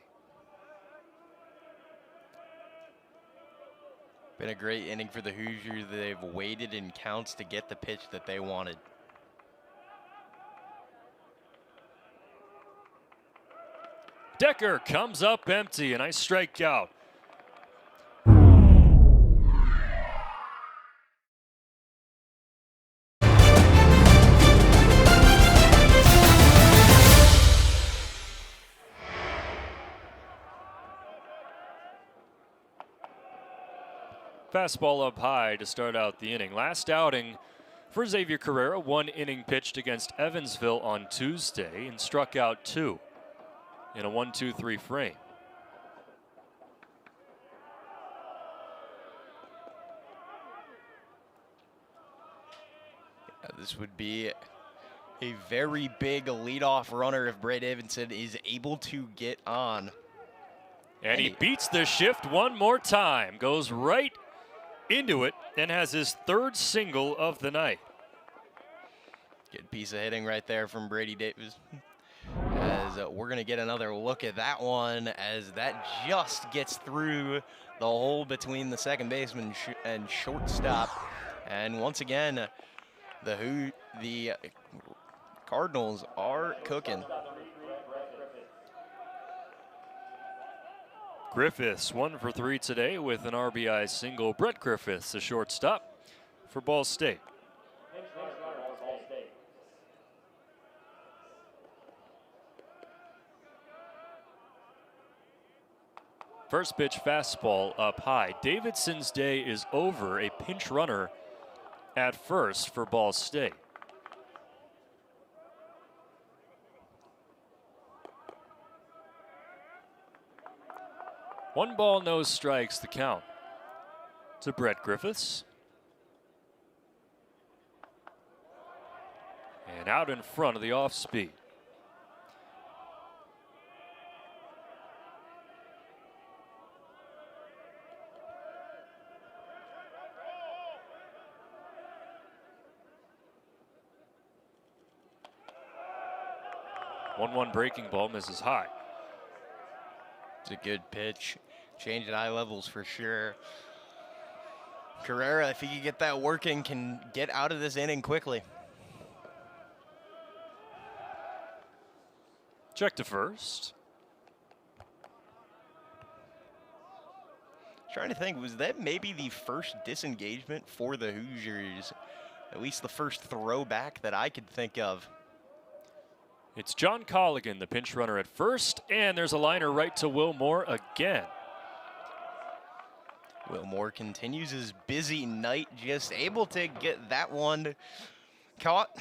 Been a great inning for the Hoosiers. They've waited in counts to get the pitch that they wanted. Decker comes up empty, a nice strikeout. Fastball up high to start out the inning. Last outing for Xavier Carrera, 1 inning pitched against Evansville on Tuesday and struck out 2 in a 1-2-3 frame. This would be a very big leadoff runner if Bray Davidson is able to get on. And he beats the shift one more time, goes right into it, and has his 3rd single of the night. Good piece of hitting right there from Brady Davis. As we're going to get another look at that one, as that just gets through the hole between the second baseman and shortstop. And once again, the Cardinals are cooking. Griffiths 1 for 3 today with an RBI single. Brett Griffiths, the shortstop for Ball State. First pitch fastball up high. Davidson's day is over. A pinch runner at first for Ball State. One ball, no strikes, the count to Brett Griffiths. And out in front of the off speed. One breaking ball misses high. It's a good pitch. Change at eye levels for sure. Carrera, if he can get that working, can get out of this inning quickly. Check to first. Trying to think, was that maybe the first disengagement for the Hoosiers? At least the first throwback that I could think of. It's John Colligan, the pinch runner at first, and there's a liner right to Wilmore again. Wilmore continues his busy night, just able to get that one caught.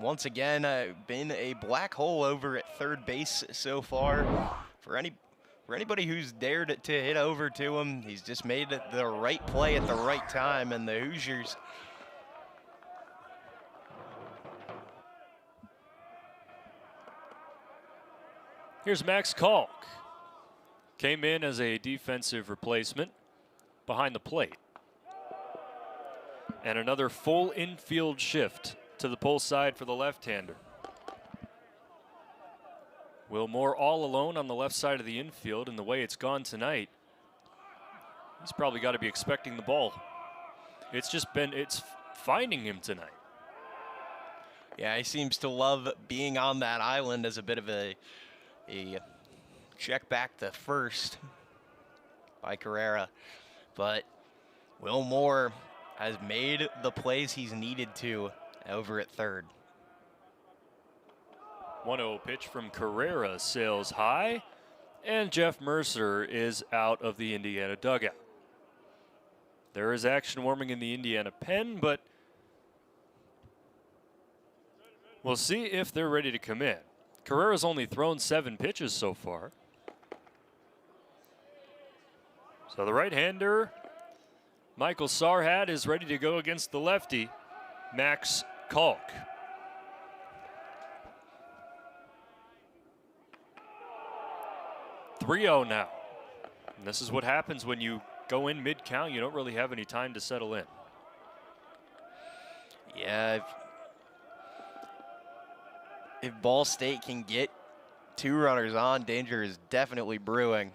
Once again, been a black hole over at third base so far. For anybody who's dared to hit over to him, he's just made the right play at the right time, and the Hoosiers Here's Max Kalk. Came in as a defensive replacement behind the plate. And another full infield shift to the pull side for the left-hander. Wilmore all alone on the left side of the infield, and the way it's gone tonight, he's probably got to be expecting the ball. It's finding him tonight. Yeah, he seems to love being on that island as a bit of a check back to first by Carrera. But Wilmore has made the plays he's needed to over at third. 1-0 pitch from Carrera sails high, and Jeff Mercer is out of the Indiana dugout. There is action warming in the Indiana pen, but we'll see if they're ready to come in. Carrera's only thrown 7 pitches so far. So the right-hander, Michael Sarhat, is ready to go against the lefty, Max Kalk. .3-0 now. And this is what happens when you go in mid-count. You don't really have any time to settle in. Yeah, if Ball State can get 2 runners on, danger is definitely brewing.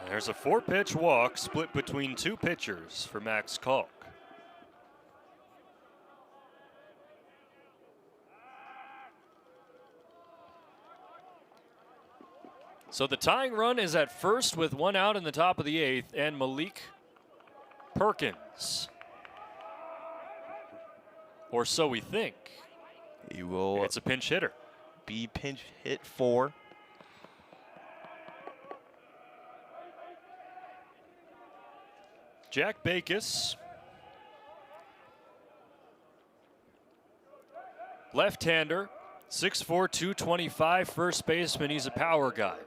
There's a 4-pitch walk split between 2 pitchers for Max Kalk. So the tying run is at first with 1 out in the top of the 8th, and Malik Perkins. Or so we think. He will. It's a pinch hitter. Be pinch hit for. Jack Backus, left-hander, 6'4", 225, first baseman. He's a power guy.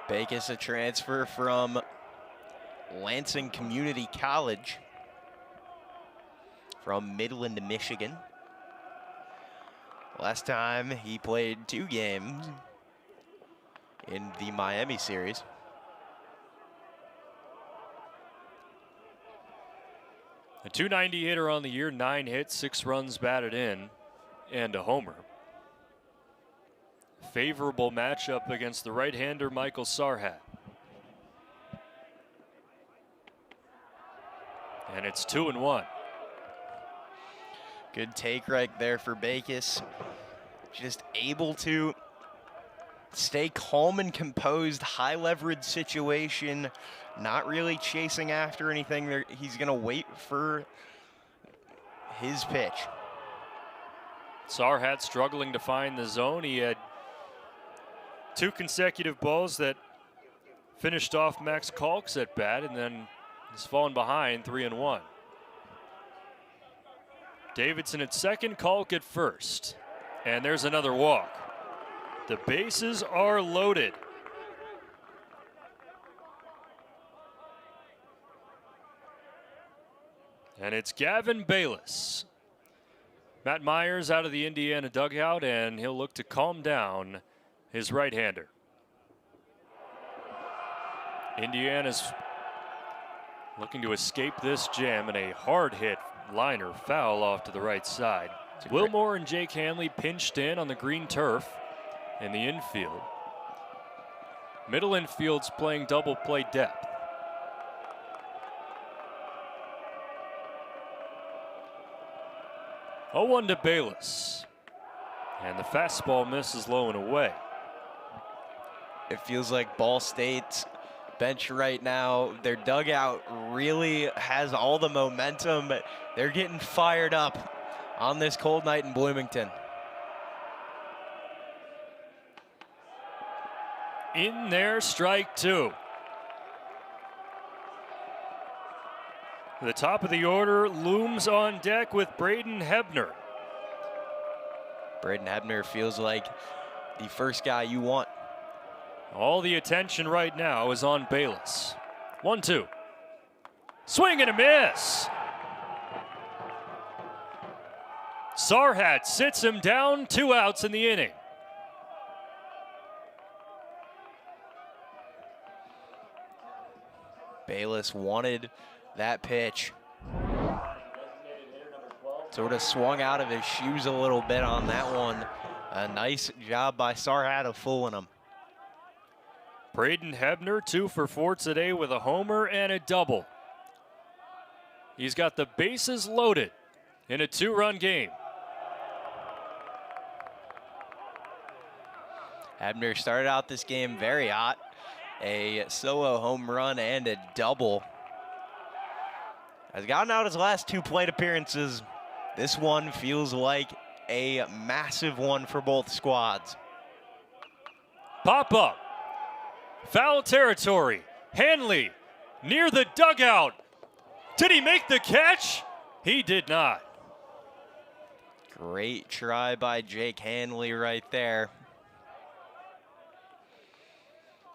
Backus, a transfer from Lansing Community College from Midland, Michigan. Last time he played 2 games in the Miami series. A .290 hitter on the year, 9 hits, 6 runs batted in, and a homer. Favorable matchup against the right-hander Michael Sarhat. And it's 2-1. Good take right there for Backus. Just able to stay calm and composed, high leverage situation, not really chasing after anything. He's gonna wait for his pitch. Sarhat struggling to find the zone. He had 2 consecutive balls that finished off Max Kalk's at bat, and then he's fallen behind 3-1. Davidson at second, Kalk at first. And there's another walk. The bases are loaded. And it's Gavin Bayless. Matt Myers out of the Indiana dugout, and he'll look to calm down his right-hander. Indiana's looking to escape this jam, and a hard hit liner foul off to the right side. Wilmore and Jake Hanley pinched in on the green turf in the infield. Middle infield's playing double play depth. Oh, 0-1 to Bayless. And the fastball misses low and away. It feels like Ball State's bench right now, their dugout really has all the momentum. They're getting fired up on this cold night in Bloomington. In there, strike 2. The top of the order looms on deck with Braden Hebner. Braden Hebner feels like the first guy you want. All the attention right now is on Bayless. 1-2. Swing and a miss. Sarhat sits him down, 2 outs in the inning. Bayless wanted that pitch. Sort of swung out of his shoes a little bit on that one. A nice job by Sarhat of fooling him. Braden Hebner 2 for 4 today with a homer and a double. He's got the bases loaded in a 2-run game. Hebner started out this game very hot. A solo home run and a double. Has gotten out his last 2 plate appearances. This one feels like a massive one for both squads. Pop up. Foul territory. Hanley near the dugout. Did he make the catch? He did not. Great try by Jake Hanley right there.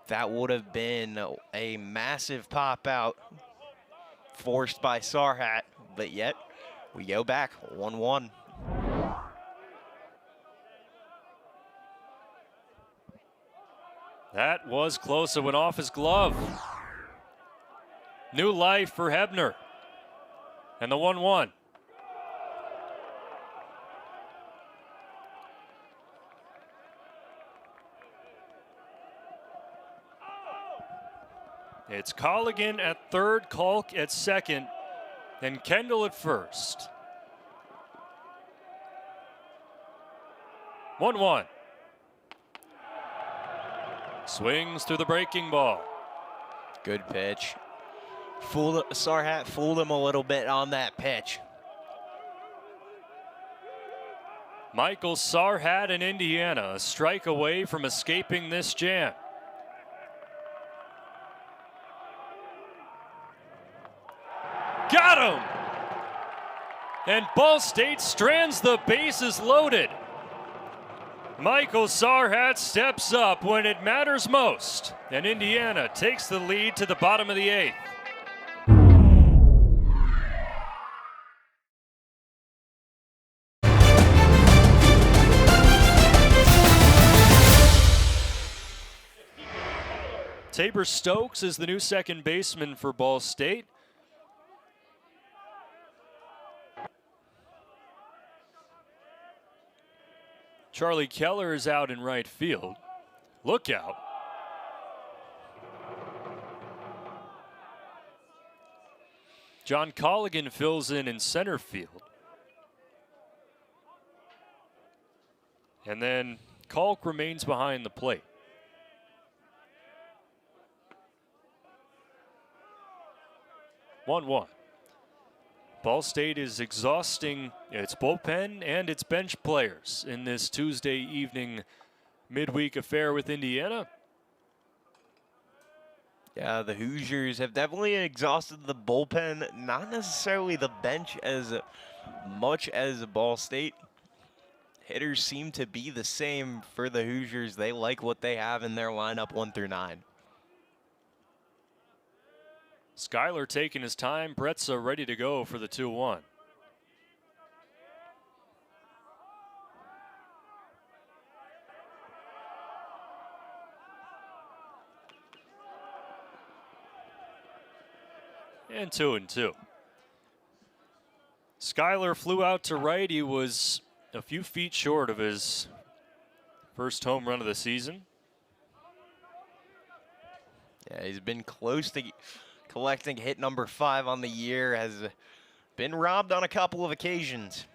That would have been a massive pop out forced by Sarhat, but yet we go back 1-1. That was close. It went off his glove. New life for Hebner. And the 1-1. It's Colligan at third, Kalk at second, and Kendall at first. 1-1. Swings through the breaking ball. Good pitch. Sarhat fooled him a little bit on that pitch. Michael Sarhat in Indiana, a strike away from escaping this jam. Got him! And Ball State strands the bases loaded. Michael Sarhat steps up when it matters most, and Indiana takes the lead to the bottom of the 8th. Tabor Stokes is the new second baseman for Ball State. Charlie Keller is out in right field. Look out. John Colligan fills in center field. And then Kalk remains behind the plate. One. Ball State is exhausting its bullpen and its bench players in this Tuesday evening midweek affair with Indiana. Yeah, the Hoosiers have definitely exhausted the bullpen, not necessarily the bench as much as Ball State. Hitters seem to be the same for the Hoosiers. They like what they have in their lineup 1 through 9. Skyler taking his time. Bretza ready to go for the 2-1. And 2-2. Skyler flew out to right. He was a few feet short of his first home run of the season. Yeah, he's been close to collecting hit number 5 on the year, has been robbed on a couple of occasions.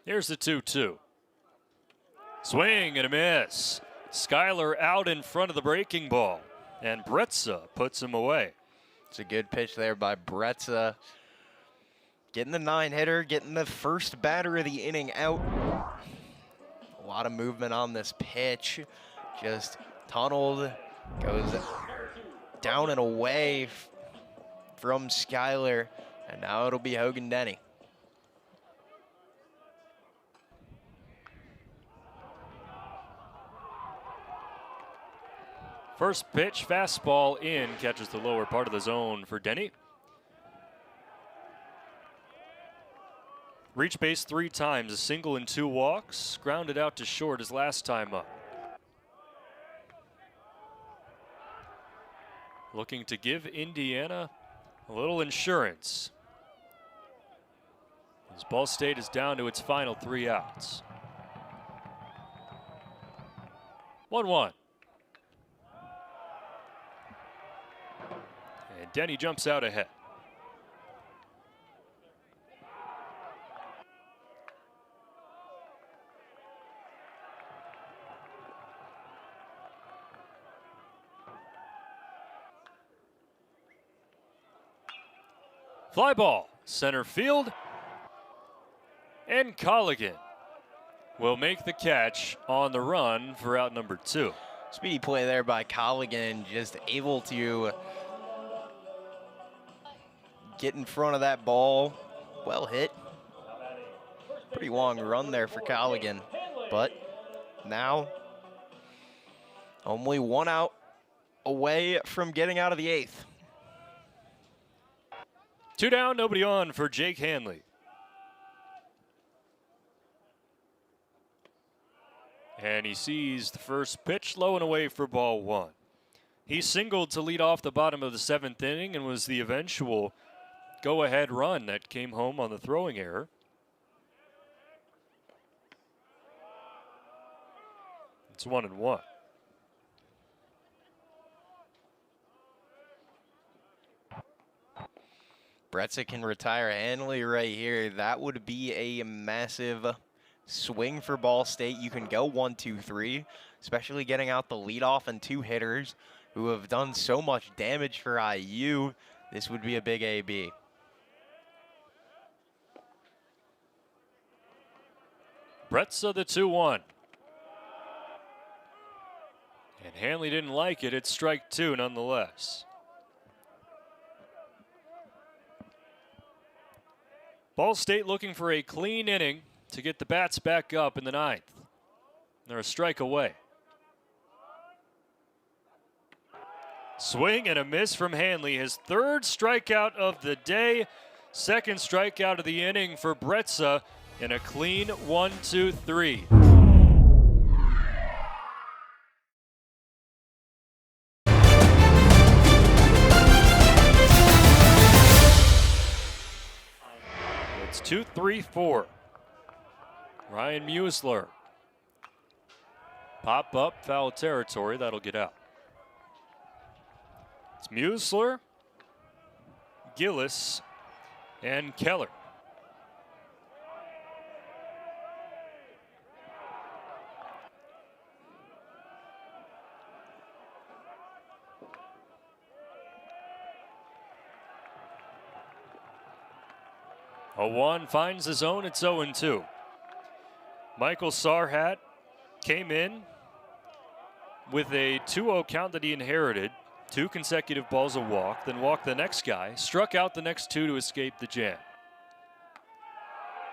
Here's the 2-2. Swing and a miss. Skyler out in front of the breaking ball, and Bretza puts him away. It's a good pitch there by Bretza. Getting the 9-hitter, getting the first batter of the inning out. A lot of movement on this pitch. Just tunneled, goes down and away from Skyler, and now it'll be Hogan Denny. First pitch, fastball in, catches the lower part of the zone for Denny. Reached base 3 times, a single and 2 walks. Grounded out to short his last time up. Looking to give Indiana a little insurance, as Ball State is down to its final 3 outs. 1-1. And Denny jumps out ahead. Fly ball, center field, and Colligan will make the catch on the run for out number 2. Speedy play there by Colligan, just able to get in front of that ball. Well hit. Pretty long run there for Colligan, but now only 1 out away from getting out of the 8th. 2 down, nobody on for Jake Hanley. And he sees the first pitch low and away for ball 1. He singled to lead off the bottom of the 7th inning and was the eventual go-ahead run that came home on the throwing error. It's 1-1. Bretza can retire Hanley right here. That would be a massive swing for Ball State. You can go 1, 2, 3, especially getting out the leadoff and 2 hitters. who have done so much damage for IU, this would be a big AB. Bretza the 2-1. And Hanley didn't like it. It's strike 2 nonetheless. Ball State looking for a clean inning to get the bats back up in the 9th. They're a strike away. Swing and a miss from Hanley. His 3rd strikeout of the day. 2nd strikeout of the inning for Bretza. And a clean 1-2-3. It's 2-3-4. Ryan Musler. Pop up, foul territory. That'll get out. It's Musler, Gillis, and Keller. A 1 finds his own. It's 0-2. Michael Sarhat came in with a 2-0 count that he inherited. 2 consecutive balls a walk, then walked the next guy, struck out the next 2 to escape the jam.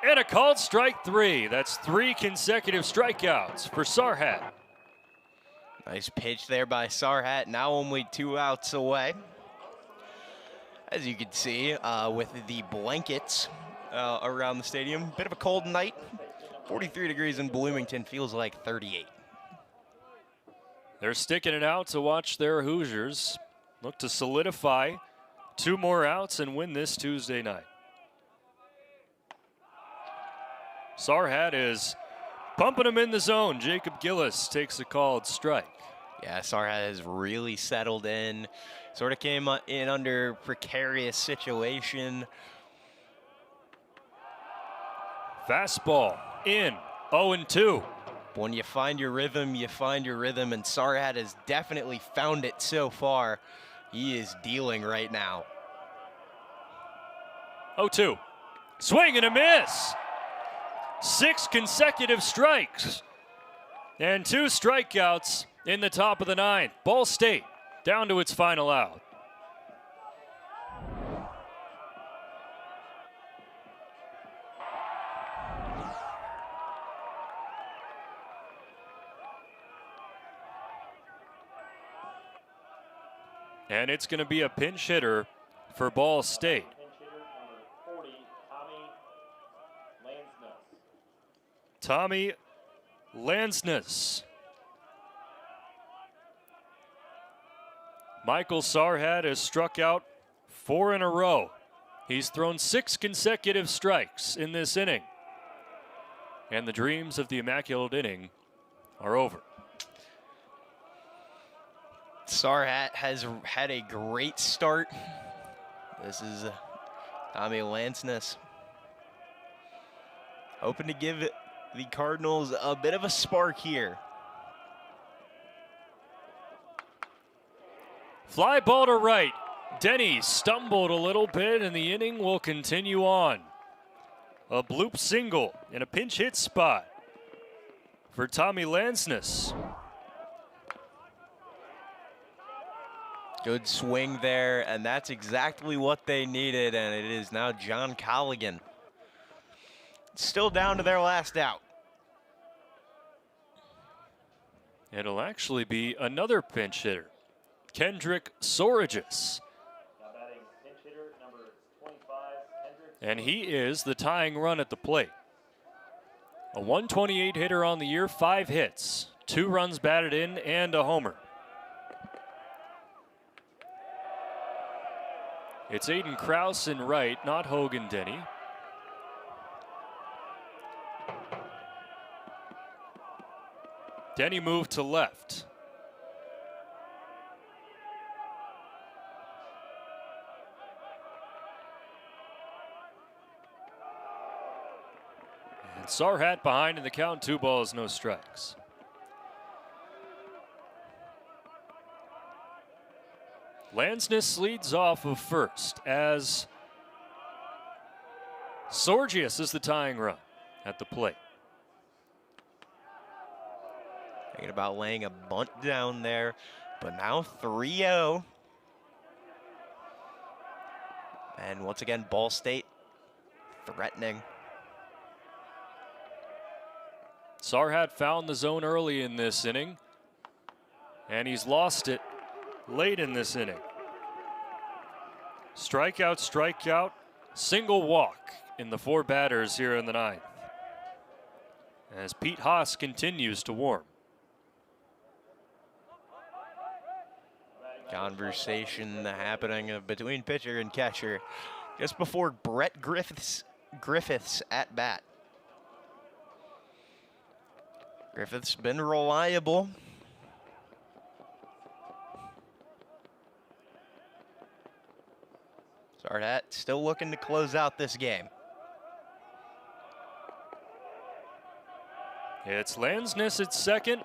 And a called strike 3. That's 3 consecutive strikeouts for Sarhat. Nice pitch there by Sarhat, now only 2 outs away. As you can see, with the blankets around the stadium, bit of a cold night. 43 degrees in Bloomington, feels like 38. They're sticking it out to watch their Hoosiers look to solidify 2 more outs and win this Tuesday night. Sarhat is pumping him in the zone. Jacob Gillis takes a called strike. Yeah, Sarhat has really settled in. Sort of came in under precarious situation. Fastball in, 0-2. When you find your rhythm, you find your rhythm, and Sarhat has definitely found it so far. He is dealing right now. 0-2. Swing and a miss. 6 consecutive strikes. And 2 strikeouts in the top of the 9th. Ball State down to its final out. And it's going to be a pinch hitter for Ball State. Tommy Lansness. Michael Sarhat has struck out 4 in a row. He's thrown 6 consecutive strikes in this inning. And the dreams of the Immaculate Inning are over. Sarhat has had a great start. This is Tommy Lansness. Hoping to give the Cardinals a bit of a spark here. Fly ball to right. Denny stumbled a little bit, and the inning will continue on. A bloop single in a pinch hit spot for Tommy Lansness. Good swing there, and that's exactly what they needed, and it is now John Colligan. Still down to their last out. It'll actually be another pinch hitter, Kendrick Sorigis. And he is the tying run at the plate. A 128 hitter on the year, 5 hits, 2 runs batted in, and a homer. It's Aiden Krause in right, not Hogan Denny. Denny moved to left. And Sarhat behind in the count, 2 balls, no strikes. Lansness leads off of first as Sorgius is the tying run at the plate. Thinking about laying a bunt down there, but now 3-0. And once again, Ball State threatening. Sarhat found the zone early in this inning, and he's lost it late in this inning. Strikeout, strikeout, single walk in the 4 batters here in the 9th, as Pete Haas continues to warm. Conversation happening between pitcher and catcher just before Brett Griffith's at bat. Griffith's been reliable. Sarhat still looking to close out this game. It's Lansness at second,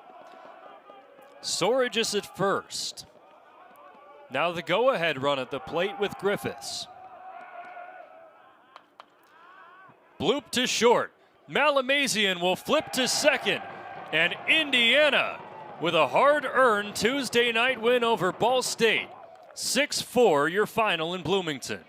Sorigis at first. Now the go-ahead run at the plate with Griffiths. Bloop to short. Malamazian will flip to second. And Indiana with a hard-earned Tuesday night win over Ball State. 6-4 your final in Bloomington.